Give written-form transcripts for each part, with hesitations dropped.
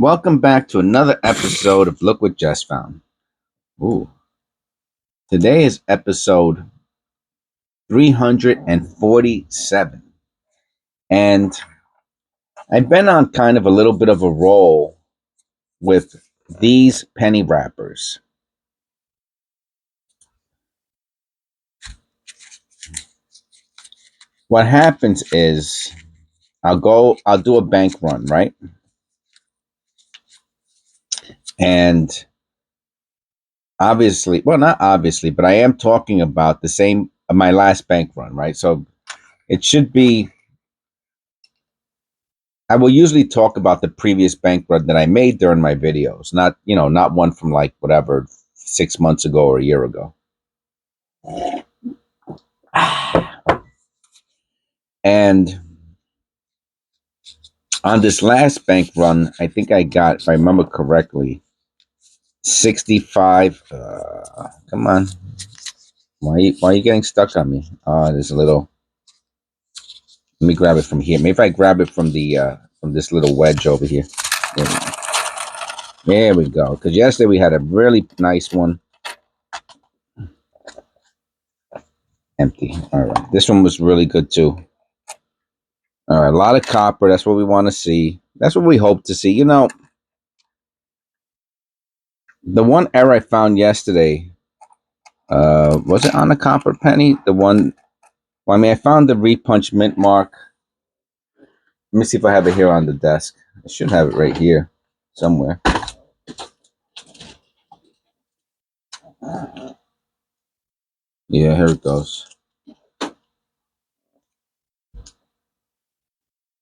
Welcome back to another episode of Look What Just Found. Ooh, today is episode 347. And I've been on kind of a little bit of a roll with these penny wrappers. What happens is I'll do a bank run, right? And obviously, well, not obviously, but I am talking about the same, my last bank run, right? So it should be, I will usually talk about the previous bank run that I made during my videos, not one from like whatever 6 months ago or a year ago. And on this last bank run, I think I got, if I remember correctly, 65. Come on. Why are you getting stuck on me? There's a little, let me grab it from here. Maybe if I grab it from from this little wedge over here. There we go. Because yesterday we had a really nice one. Empty. All right. This one was really good too. All right. A lot of copper. That's what we want to see. That's what we hope to see. The one error I found yesterday, was it on the copper penny? The one, well, I mean, I found the repunch mint mark. Let me see if I have it here on the desk. I should have it right here somewhere. Yeah, here it goes.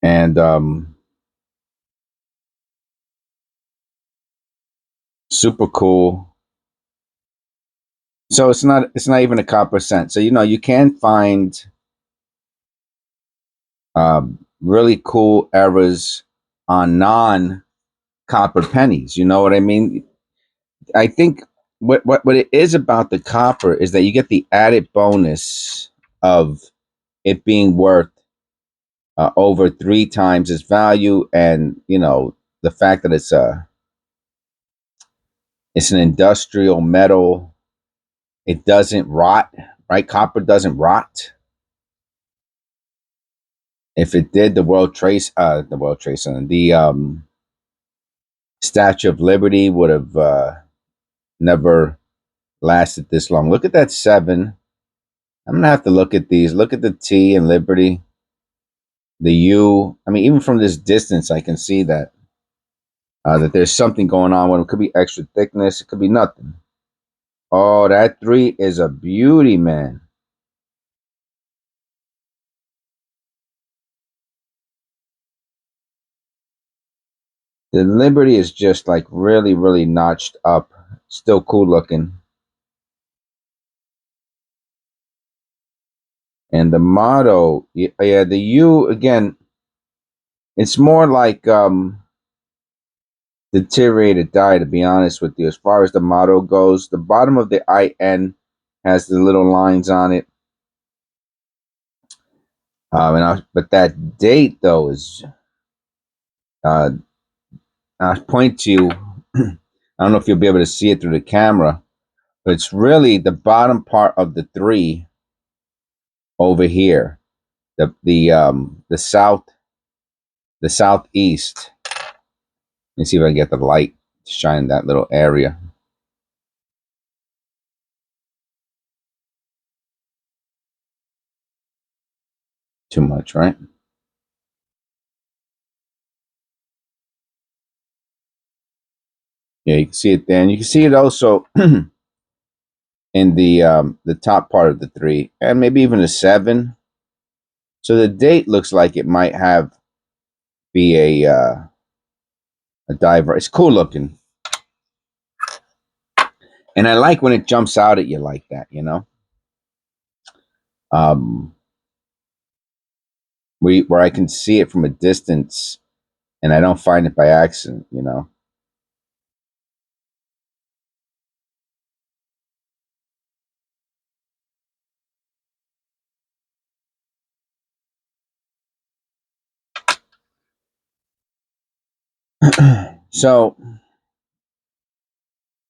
And super cool. So it's not even a copper cent. So you can find really cool errors on non copper pennies. You know what I mean? I think what it is about the copper is that you get the added bonus of it being worth over 3 times its value, and the fact that it's an industrial metal. It doesn't rot, right? Copper doesn't rot. If it did, the Statue of Liberty would have never lasted this long. Look at that 7. I'm gonna have to look at these. Look at the T in Liberty, the U. I mean, even from this distance, I can see that there's something going on with it. It could be extra thickness. It could be nothing. Oh, that 3 is a beauty, man. The Liberty is just like really, really notched up. Still cool looking. And the motto, yeah, the U again, it's more like deteriorated dye, to be honest with you. As far as the motto goes, the bottom of the IN has the little lines on it. But that date though is, uh, I'll point to you. I don't know if you'll be able to see it through the camera, but it's really the bottom part of the 3 over here. The southeast. Let me see if I can get the light to shine in that little area. Too much, right? Yeah, you can see it there, and you can see it also in the top part of the 3, and maybe even a 7. So the date looks like it might be a diver. It's cool looking, and I like when it jumps out at you like that. Um, where I can see it from a distance, and I don't find it by accident. So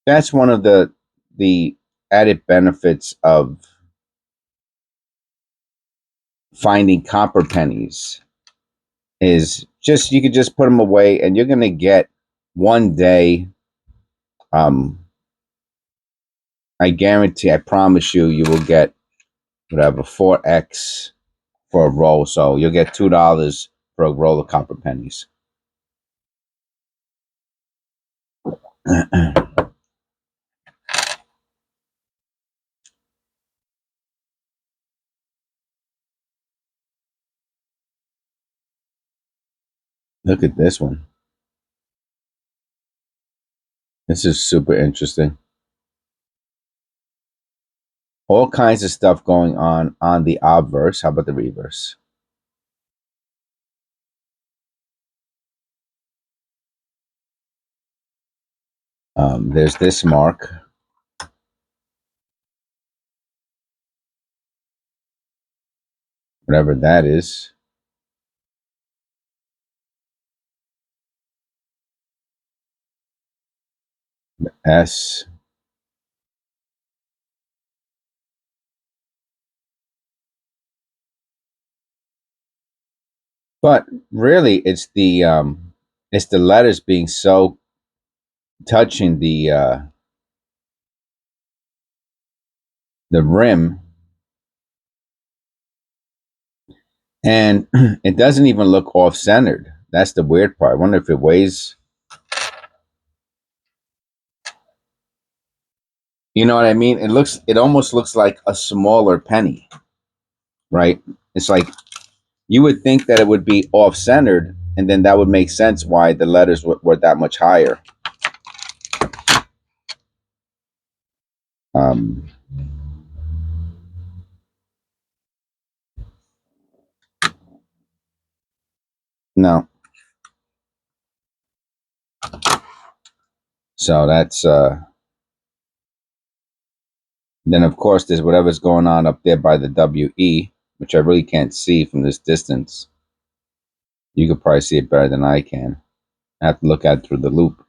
that's one of the added benefits of finding copper pennies is just you could just put them away and you're going to get one day. um I guarantee, I promise you, you will get whatever 4x for a roll. So you'll get $2 for a roll of copper pennies. Look at this one. This is super interesting. All kinds of stuff going on the obverse. How about the reverse? There's this mark, whatever that is. S. But really, it's the letters being so touching the rim, and it doesn't even look off centered. That's the weird part. I wonder if it weighs. You know what I mean? It almost looks like a smaller penny, right? It's like you would think that it would be off centered, and then that would make sense why the letters were that much higher. Um, no, so that's then of course there's whatever's going on up there by the WE, which I really can't see from this distance. You could probably see it better than I can. I have to look at it through the loop.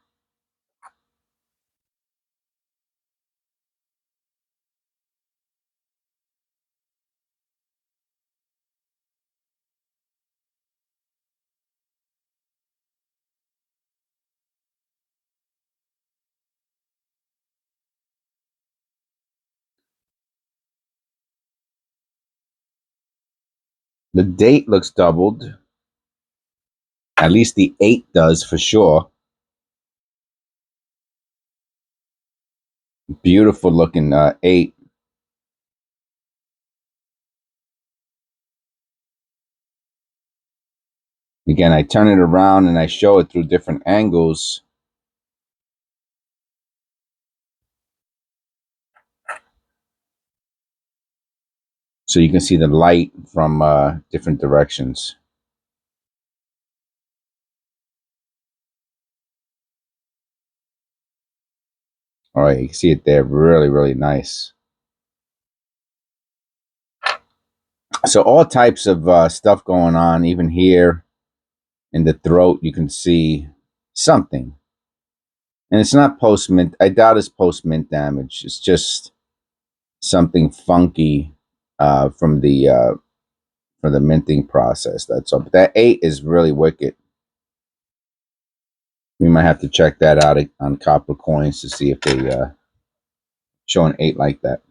The date looks doubled. At least the 8 does for sure. Beautiful looking 8. Again, I turn it around and I show it through different angles. So you can see the light from different directions. All right, you can see it there. Really, really nice. So all types of stuff going on. Even here in the throat, you can see something. And it's not post-mint. I doubt it's post-mint damage. It's just something funky from the minting process. That's all. But that 8 is really wicked. We might have to check that out on copper coins to see if they show an 8 like that.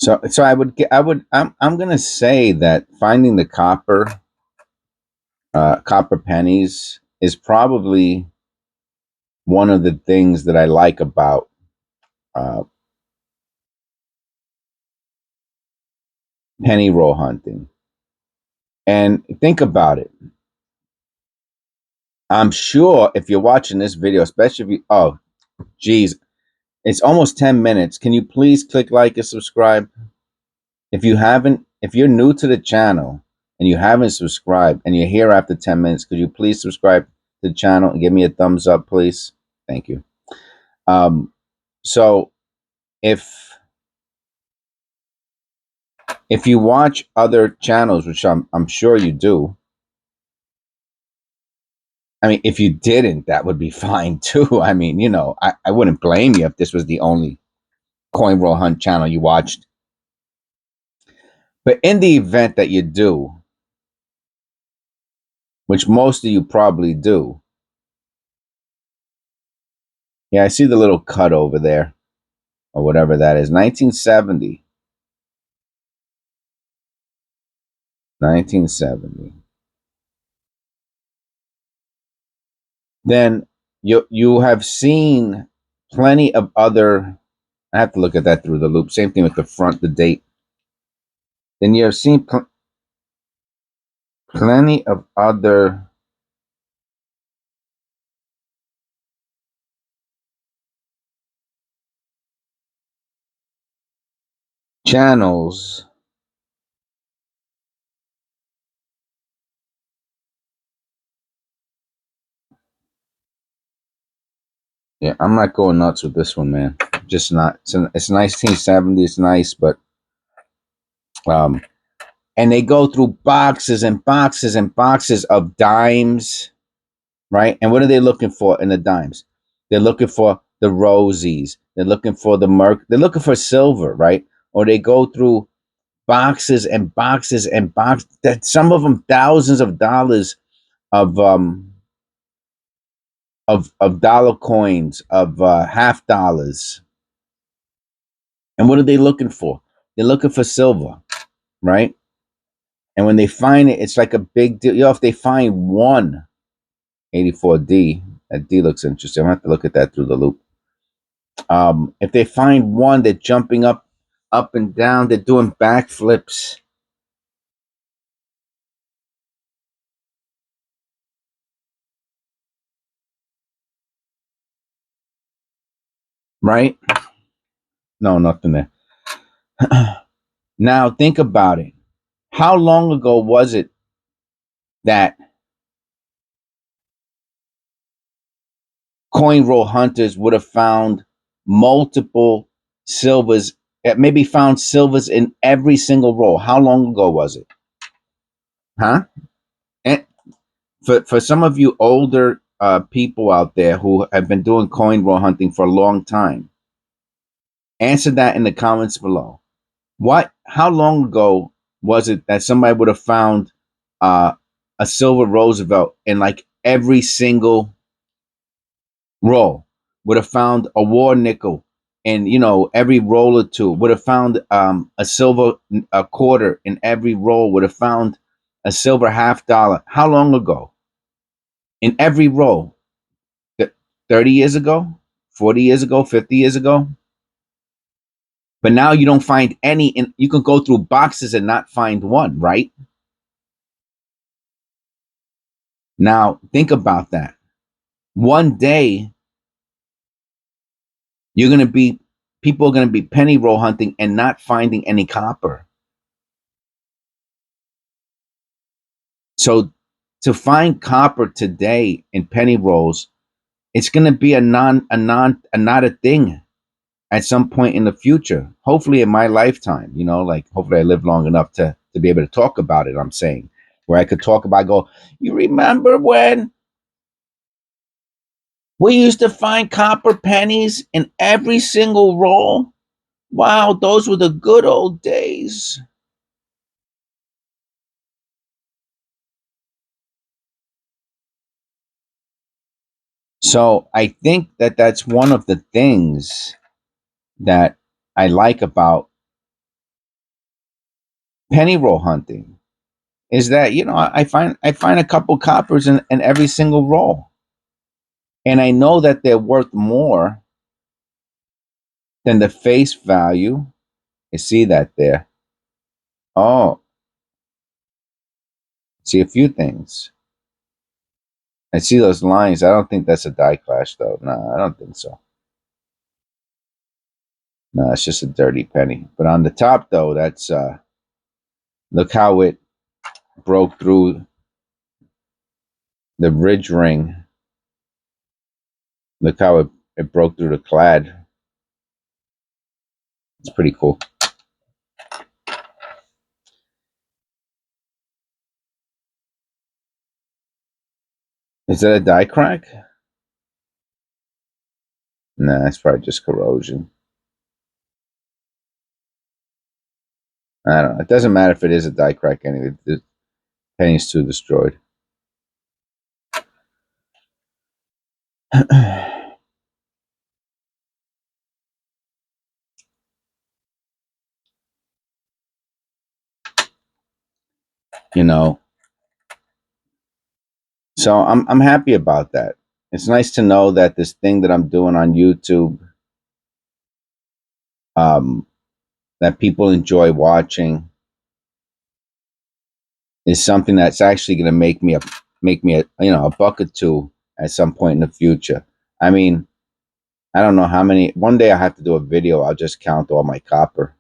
So I'm gonna say that finding the copper pennies is probably one of the things that I like about uh, penny roll hunting. And think about it. I'm sure if you're watching this video, especially if you, oh, geez, It's almost 10 minutes. Can you please click like and subscribe? If you're new to the channel and you haven't subscribed and you're here after 10 minutes, could you please subscribe to the channel and give me a thumbs up, please? Thank you. So if you watch other channels, which I'm sure you do, I mean, if you didn't, that would be fine too. I mean, I wouldn't blame you if this was the only coin roll hunt channel you watched. But in the event that you do, which most of you probably do, yeah, I see the little cut over there, or whatever that is. 1970. 1970. Then you have seen plenty of other. I have to look at that through the loop. Same thing with the front, the date. Then you have seen plenty of other channels Yeah, I'm not going nuts with this one, man. Just not. It's 1970. It's nice, but um, and they go through boxes and boxes and boxes of dimes, right? And what are they looking for in the dimes? They're looking for the rosies. They're looking for the merc. They're looking for silver, right? Or they go through boxes and boxes and boxes. That some of them thousands of dollars of of dollar coins, of half dollars. And what are they looking for? They're looking for silver, right? And when they find it, it's like a big deal. If they find one 84D, that D looks interesting. I'm gonna have to look at that through the loop. If they find one, they're jumping up and down. They're doing backflips. Right? No, nothing there. Now think about it. How long ago was it that coin roll hunters would have found multiple silvers, maybe found silvers in every single roll? How long ago was it? Huh? And for some of you older people out there who have been doing coin roll hunting for a long time, answer that in the comments below. How long ago was it that somebody would have found uh, a silver Roosevelt in like every single roll? Would have found a war nickel in every roll or two. Would have found a silver a quarter in every roll. Would have found a silver half dollar. How long ago? In every roll. 30 years ago, 40 years ago, 50 years ago. But now you don't find any, and you can go through boxes and not find one, right? Now think about that. One day you're going to be people are going to be penny roll hunting and not finding any copper. So to find copper today in penny rolls, it's going to be not a thing at some point in the future. Hopefully in my lifetime, like hopefully I live long enough to be able to talk about it. I'm saying where I could talk about, you remember when we used to find copper pennies in every single roll? Wow, those were the good old days. So I think that that's one of the things that I like about penny roll hunting is that I find a couple coppers in every single roll, and I know that they're worth more than the face value. You see that there? Oh, see a few things. I see those lines. I don't think that's a die clash though. No, I don't think so. No, it's just a dirty penny. But on the top though, that's look how it broke through the ridge ring. Look how it broke through the clad. It's pretty cool. Is that a die crack? Nah, it's probably just corrosion. I don't know. It doesn't matter if it is a die crack anyway. The penny's too destroyed. You know, so I'm happy about that. It's nice to know that this thing that I'm doing on YouTube, um, that people enjoy watching, is something that's actually going to make me a a buck or two at some point in the future. I mean, I don't know how many. One day I have to do a video. I'll just count all my copper,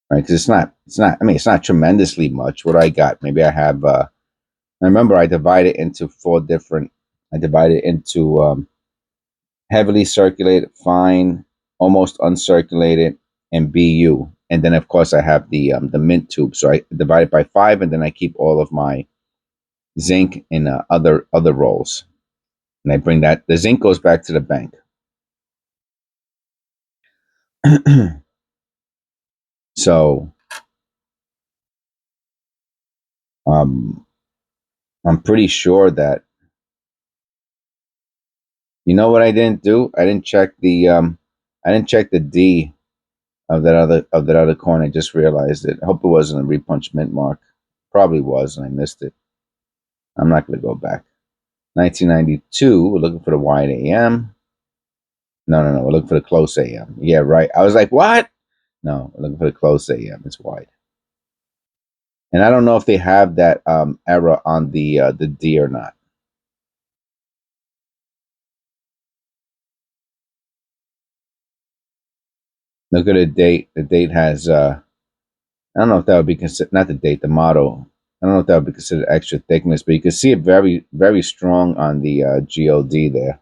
right? Because it's not. I mean, it's not tremendously much. What I got? Maybe I have. I remember I divide it into four different. I divide it into heavily circulated, fine, almost uncirculated, and BU. And then of course I have the mint tube. So I divide it by 5, and then I keep all of my zinc in other rolls. And I bring that. The zinc goes back to the bank. So um, I'm pretty sure that you know what I didn't do. I didn't check the D of that other coin. I just realized it. I hope it wasn't a repunch mint mark. Probably was, and I missed it. I'm not going to go back. 1992. We're looking for the wide AM. No. We're looking for the close AM. Yeah, right. I was like, what? No, we're looking for the close AM. It's wide. And I don't know if they have that error on the D or not. Look at the date. The date has I don't know if that would be considered, not the date, the motto. I don't know if that would be considered extra thickness, but you can see it very, very strong on the GOD there.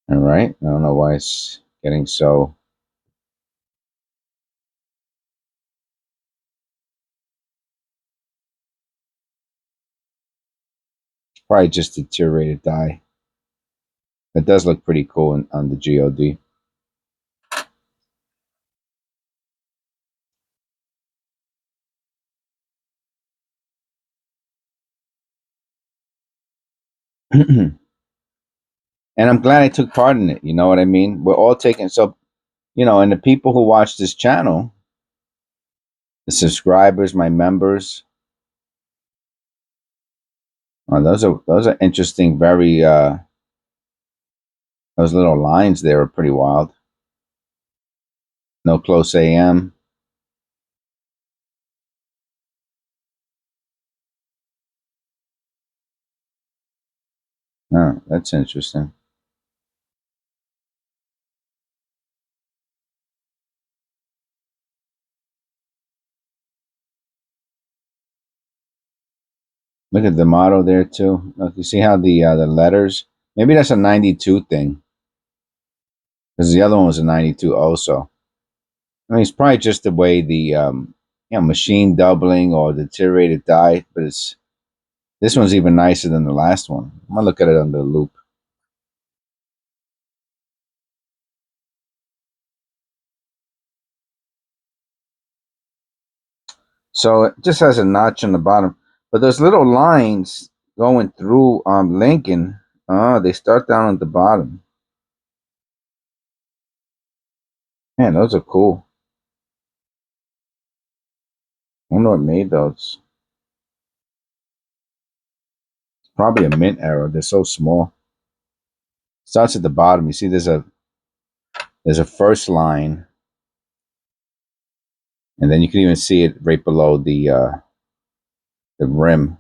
All right. I don't know why it's getting so. Probably just deteriorated dye. It does look pretty cool on the GOD. And I'm glad I took part in it. You know what I mean? We're all taking so and the people who watch this channel, the subscribers, my members, those are interesting. Very those little lines there are pretty wild. No close AM. Oh, that's interesting. Look at the motto there too. Look, you see how the letters? Maybe that's a 92 thing because the other one was a 92 also. I mean, it's probably just the way the machine doubling or deteriorated dye, but this one's even nicer than the last one. I'm gonna look at it under the loop. So it just has a notch on the bottom, but those little lines going through Lincoln, they start down at the bottom. Man, those are cool. I wonder what made those. Probably a mint error. They're so small. Starts at the bottom. You see, there's a first line, and then you can even see it right below the rim.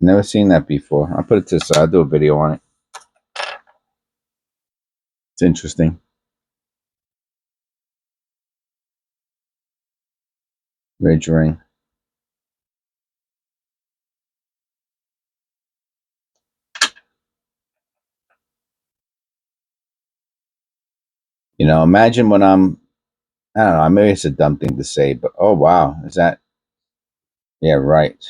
Never seen that before. I'll put it to the side. I'll do a video on it. It's interesting. Ridge ring. You know, imagine when I don't know, maybe it's a dumb thing to say, but oh wow, is that, yeah, right.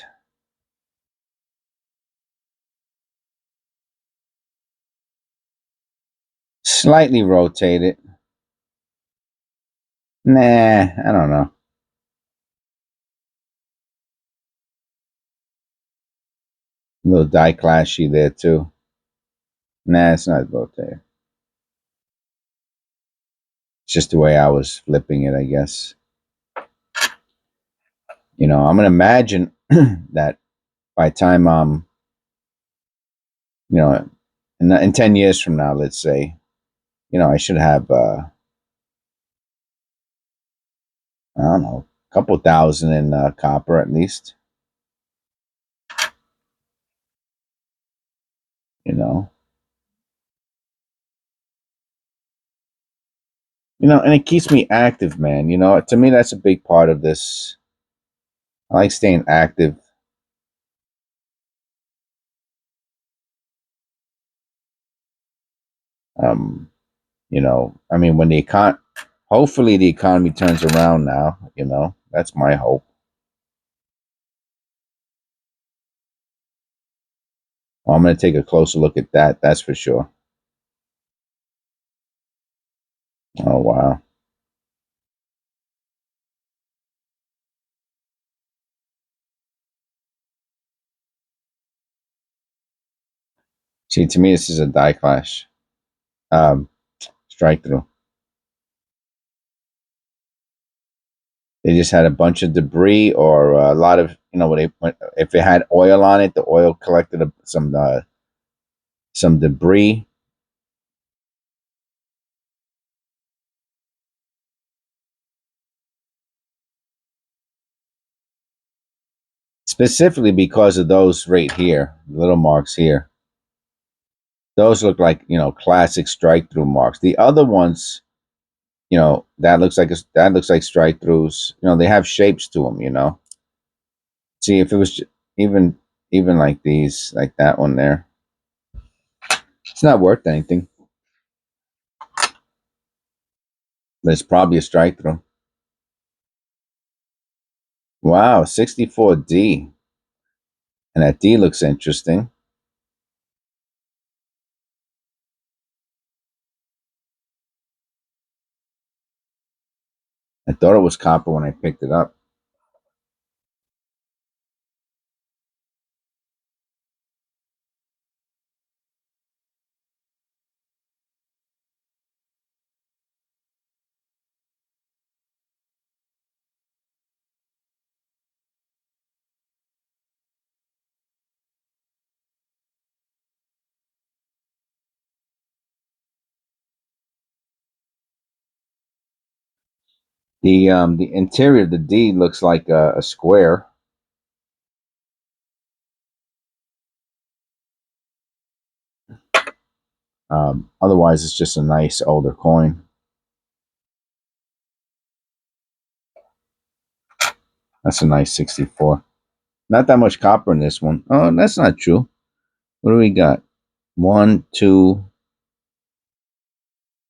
Slightly rotated. Nah, I don't know. A little die clashy there too. Nah, it's not rotated. It's just the way I was flipping it, I guess. You know, I'm gonna imagine that by the time you know, in 10 years from now, let's say, you know, I should have I don't know, a couple thousand in copper at least. You know, and it keeps me active, man. You know, to me, that's a big part of this. I like staying active. Um, you know, I mean, when hopefully the economy turns around now. You know, that's my hope. Well, I'm going to take a closer look at that. That's for sure. Oh wow. See, to me, this is a die clash. Um, strike through. They just had a bunch of debris or a lot of, if it had oil on it, the oil collected some debris. Specifically because of those right here, little marks here. Those look like, classic strike through marks. The other ones, that looks like strike throughs. They have shapes to them. See, if it was even like these, like that one there, it's not worth anything, but it's probably a strike through. Wow, 64D, and that D looks interesting. I thought it was copper when I picked it up. The interior of the D looks like a square. Otherwise, it's just a nice older coin. That's a nice 64. Not that much copper in this one. Oh, that's not true. What do we got? One, two.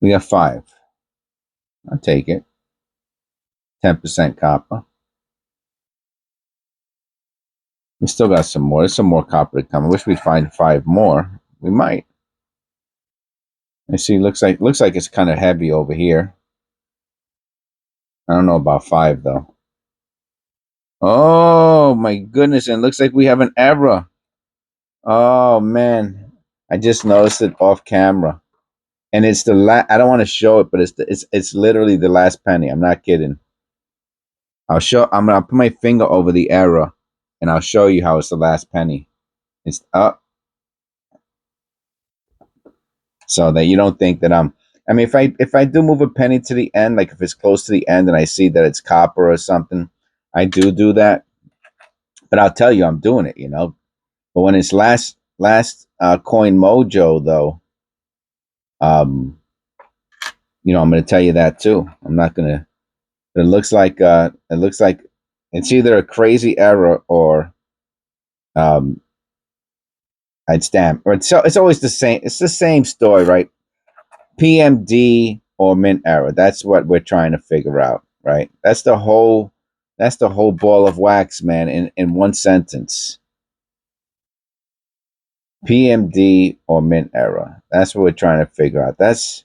We got five. I'll take it. 10% copper. We still got some more. There's some more copper to come. I wish we'd find five more. We might. I see. Looks like it's kind of heavy over here. I don't know about five though. Oh my goodness! And it looks like we have an error. Oh man, I just noticed it off camera, and it's the last. I don't want to show it, but it's literally the last penny. I'm not kidding. I'm gonna put my finger over the error, and I'll show you how it's the last penny. It's up, so that you don't think that I'm. I mean, if I do move a penny to the end, like if it's close to the end, and I see that it's copper or something, I do that. But I'll tell you, I'm doing it. But when it's last coin mojo though, um, I'm going to tell you that too. I'm not going to. It looks like it's either a crazy error or um, I'd stamp. Or it's always the same. It's the same story, right? PMD or mint error. That's what we're trying to figure out, right? That's the whole. That's the whole ball of wax, man. In one sentence, PMD or mint error. That's what we're trying to figure out. That's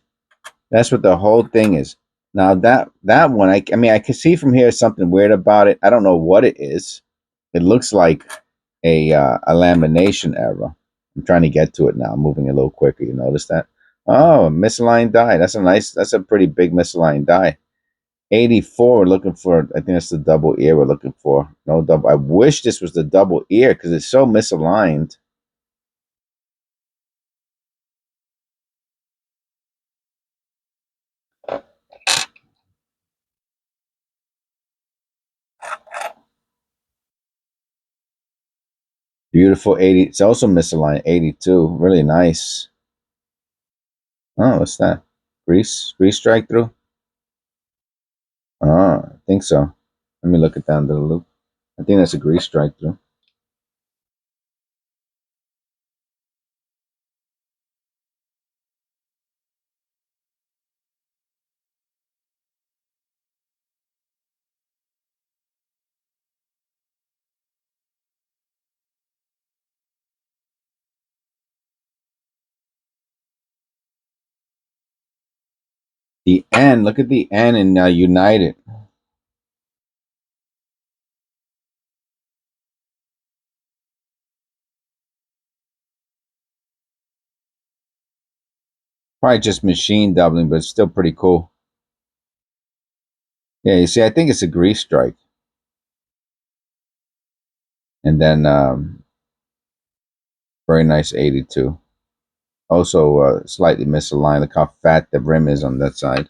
what the whole thing is. Now that one, I mean, I can see from here something weird about it. I don't know what it is. It looks like a lamination error. I'm trying to get to it now. I'm moving a little quicker. You notice that? Oh, misaligned die. That's a pretty big misaligned die. 84. We're looking for. I think that's the double ear we're looking for. No double. I wish this was the double ear because it's so misaligned. Beautiful 80. It's also misaligned 82. Really nice. Oh, what's that? Grease strike through? Oh, I think so. Let me look it down to the loop. I think that's a grease strike through. The N, look at the N in United. Probably just machine doubling, but it's still pretty cool. Yeah, you see, I think it's a grease strike. And then very nice 82. Also slightly misaligned. Look how fat the rim is on that side.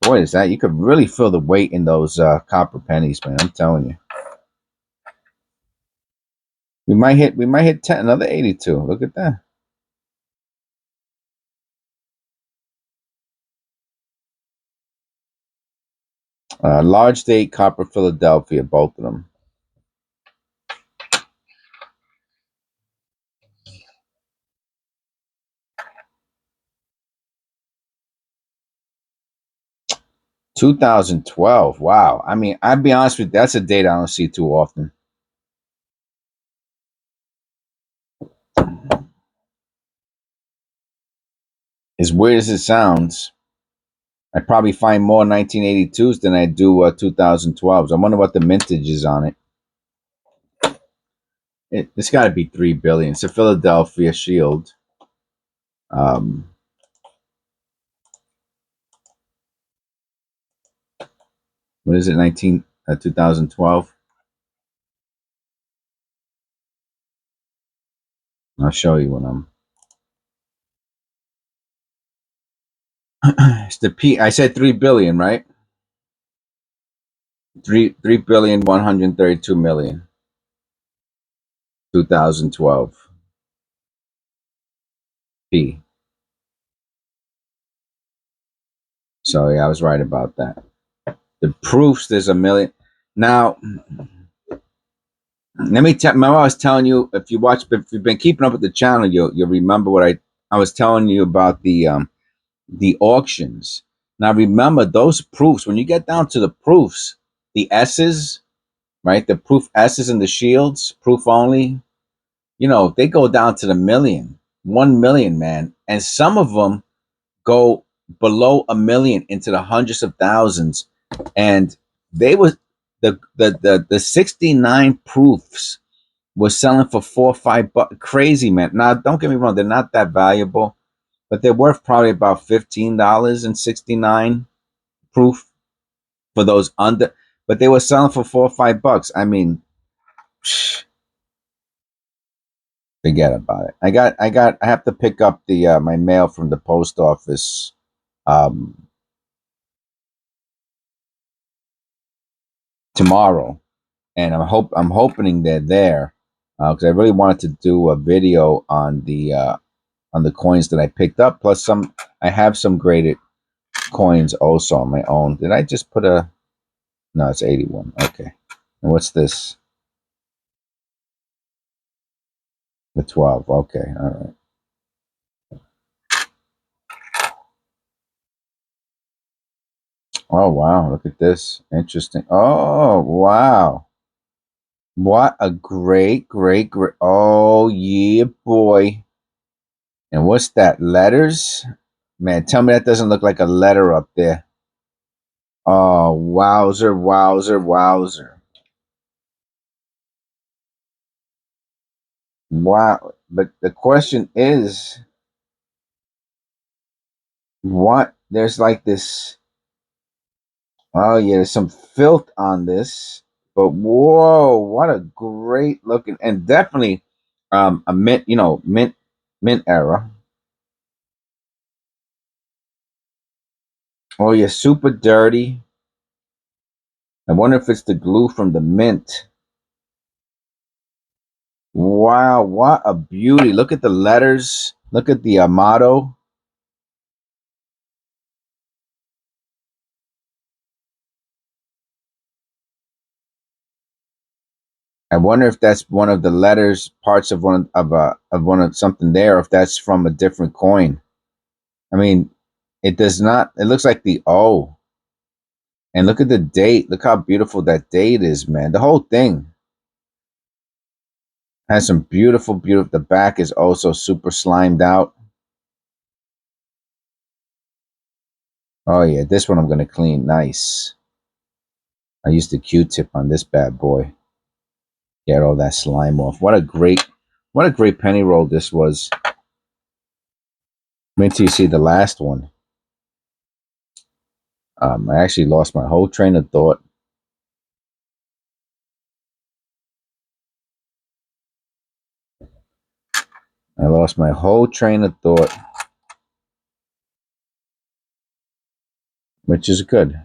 Boy, is that, you could really feel the weight in those copper pennies, man. I'm telling you. We might hit 10, another 82. Look at that. Large date copper Philadelphia, both of them. $2012. Wow. I mean, I'd be honest with you, that's a date I don't see too often. As weird as it sounds, I probably find more 1982s than I do 2012s. I wonder what the mintage is on it. It's got to be 3 billion. It's a Philadelphia Shield. Um, what is it? 2012. I'll show you when I'm. It's the P. I said 3 billion, right? 3,132,000,000. 2012 P. So yeah, I was right about that. The proofs, there's a million. Now, let me tell. Remember, I was telling you, if you've been keeping up with the channel, you'll remember what I was telling you about the auctions. Now, remember those proofs. When you get down to the proofs, the S's, right? The proof S's and the shields, proof only. They go down to the million, 1 million, man, and some of them go below a million into the hundreds of thousands, and they was the 69 proofs was selling for $4 or $5. Crazy, man. Now, don't get me wrong; they're not that valuable, but they're worth probably about $15 and 69 proof for those under. But they were selling for $4 or $5. I mean, forget about it. I have to pick up the my mail from the post office um, tomorrow, and I'm hoping they're there. because I really wanted to do a video on the coins that I picked up. Plus, I have some graded coins also on my own. Did I just put a? No, it's 81. Okay. And what's this? The 12. Okay. All right. Oh wow! Look at this. Interesting. Oh wow! What a great. Oh yeah, boy. And what's that? Letters? Man, tell me that doesn't look like a letter up there. Oh, wowzer. Wow. But the question is, what? There's like this. Oh, yeah, there's some filth on this. But whoa, what a great looking, and definitely a mint, mint era. Oh, yeah, super dirty. I wonder if it's the glue from the mint. Wow, what a beauty. Look at the letters. Look at the motto. I wonder if that's one of the letters, parts of one of something there, or if that's from a different coin. I mean, it does not. It looks like the O. And look at the date. Look how beautiful that date is, man. The whole thing has some beautiful. The back is also super slimed out. Oh yeah, this one I'm gonna clean. Nice. I used the Q-tip on this bad boy. Get all that slime off. What a great penny roll this was. Wait till you see the last one. I actually lost my whole train of thought. I lost my whole train of thought, which is good,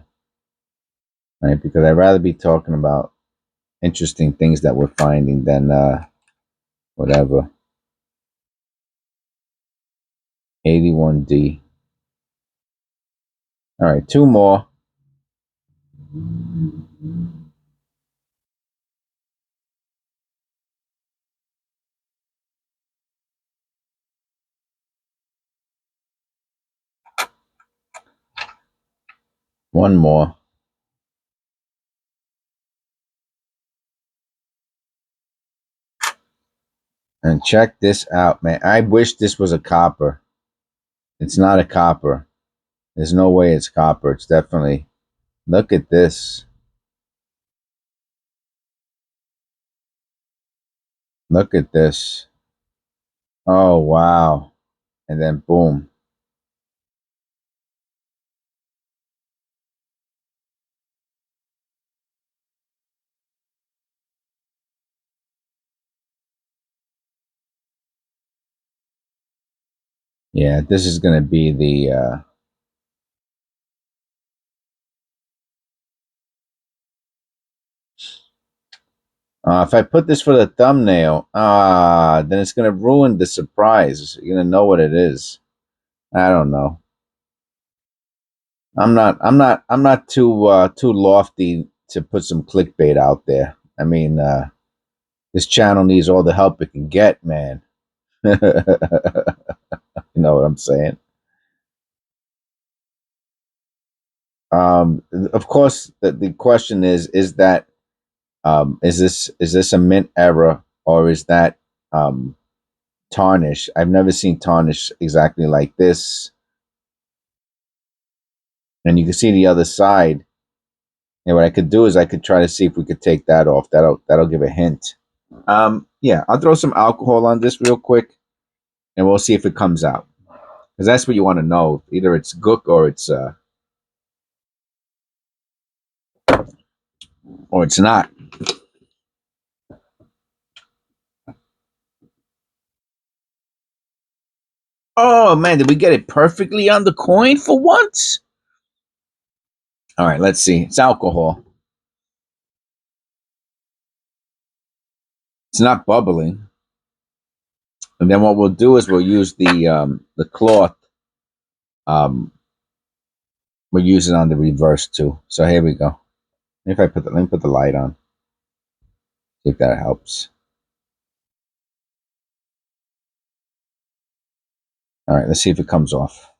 right? Because I'd rather be talking about interesting things that we're finding than whatever. 81D. All right, two more. One more. And check this out, man. I wish this was a copper. It's not a copper. There's no way it's copper. It's definitely. Look at this. Look at this. Oh, wow. And then boom. Yeah, this is going to be the. If I put this for the thumbnail, then it's going to ruin the surprise. You're going to know what it is. I don't know. I'm not too lofty to put some clickbait out there. I mean, this channel needs all the help it can get, man. You know what I'm saying? Of course, the question is that is this a mint error or is that um, tarnish? I've never seen tarnish exactly like this, and you can see the other side. And what I could do is I could try to see if we could take that off. That'll give a hint. Yeah, I'll throw some alcohol on this real quick, and we'll see if it comes out. Because that's what you want to know. Either it's gook or it's not. Oh man, did we get it perfectly on the coin for once? All right, let's see. It's alcohol. It's not bubbling. And then what we'll do is we'll use the cloth. We'll use it on the reverse too. So here we go. If I let me put the light on. See if that helps. All right, let's see if it comes off.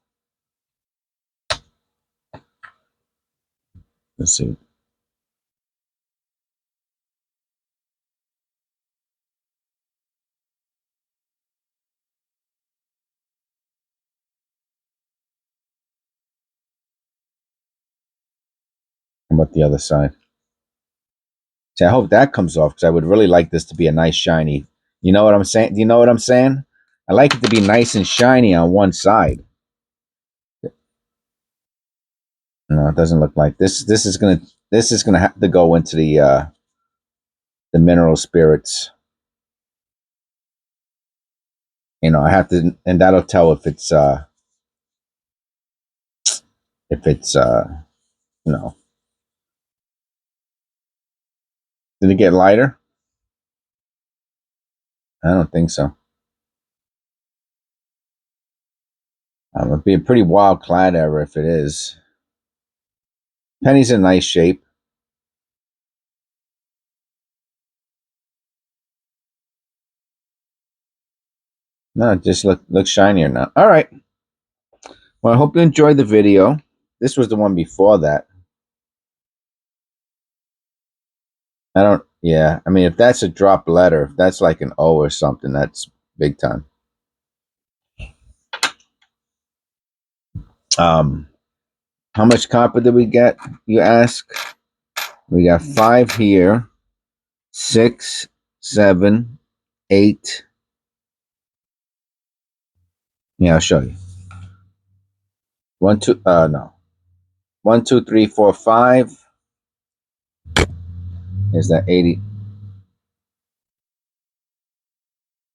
Let's see. How about the other side? See, I hope that comes off because I would really like this to be a nice shiny. You know what I'm saying? Do you know what I'm saying? I like it to be nice and shiny on one side. No, it doesn't look like this. This is gonna have to go into the mineral spirits. You know, I have to, and that'll tell if it's you know. Did it get lighter? I don't think so. It'd be a pretty wild clad error if it is. Penny's in nice shape. No, it just looks shinier now. All right. Well, I hope you enjoyed the video. This was the one before that. Yeah, I mean, if that's a drop letter, if that's like an O or something, that's big time. How much copper did we get, you ask? We got 5 here, 6, 7, 8. Yeah, I'll show you. 1, 2, no. 1, 2, 3, 4, 5. Is that 80?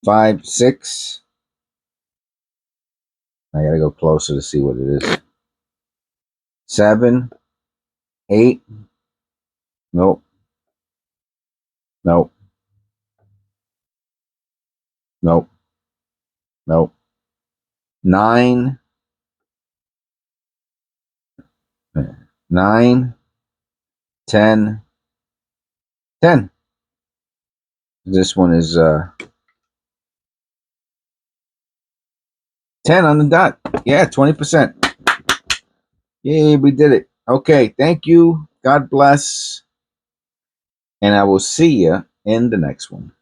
5, 6. I gotta go closer to see what it is. 7, 8. Nope. Nope. Nope. Nope. 9. 9. 10. 10. This one is 10 on the dot. Yeah, 20%. Yay, we did it. Okay, thank you. God bless. And I will see you in the next one.